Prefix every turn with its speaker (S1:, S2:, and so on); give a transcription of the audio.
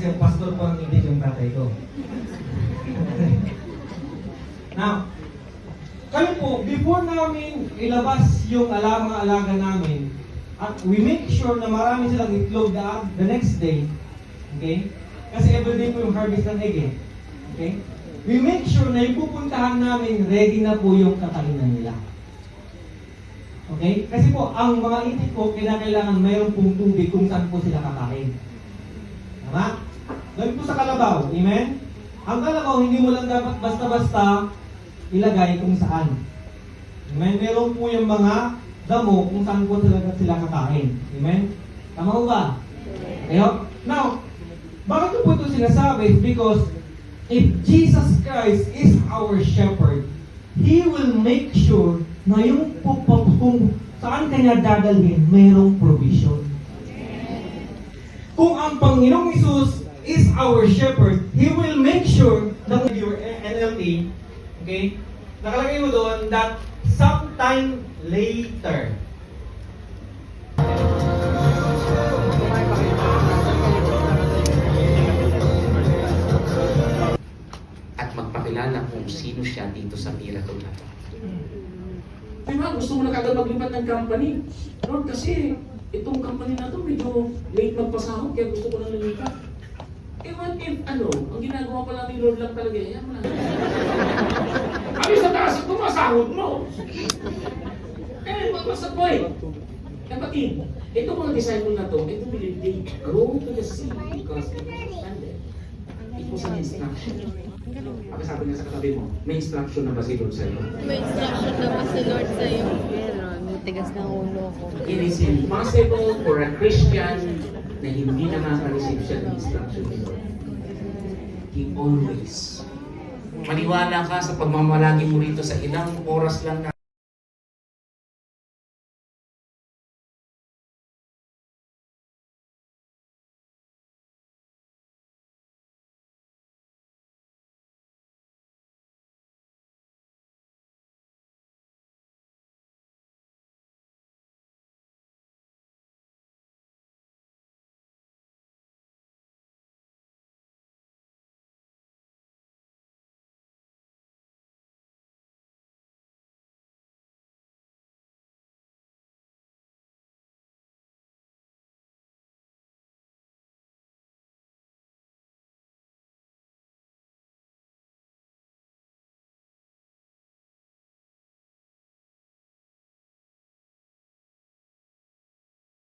S1: Kasi pastor po ng English yung tatay ko. Now, kami po, before namin ilabas yung mga alaga namin, at we make sure na marami silang itlog the next day, okay? Kasi everyday po yung harvest ng egg, okay? We make sure na yung pupuntahan namin, ready na po yung kakainan nila. Okay? Kasi po, ang mga itik po, kailangan mayroon pong tubig kung saan po sila kakain. Tama? Ganun po sa kalabaw. Amen? Ang kalabaw, hindi mo lang dapat basta-basta ilagay kung saan. Amen? Meron po yung mga damo kung saan po sila kakain. Amen? Tama po ba? Okay? Now, bakit ko po ito sinasabi? Because if Jesus Christ is our shepherd, He will make sure na yung kung saan kanya dadalhin, mayroong provision. Kung ang Panginoong Isus is our shepherd, He will make sure that your NLT, okay, nakalagay mo doon that sometime later.
S2: At magpakilala kung sino siya dito sa miracle na to.
S3: Diba, gusto mo na kagad maglipat ng company. Lord, kasi itong company na to medyo late magpasahod, kaya gusto ko nang lumipat. Eh what if, ang ginagawa pa lang ni Lord lang talaga, yan mo lang. Kami sa taas, ito masahod mo. Eh, what's the point? Kapatid, itong mga disciple na to, ito believe they grow to the sea because they understand it. It was an instruction. Bakit sabi niya sa katabi mo, may instruction na ba si Lord sa'yo?
S4: May instruction na ba si Lord sa'yo? Meron, matigas ng ulo ko.
S3: It is impossible for a Christian na hindi nakaka-receive siya ng instruction ni Lord. He always. Maniwala ka sa pagmamalagi mo rito sa ilang oras lang na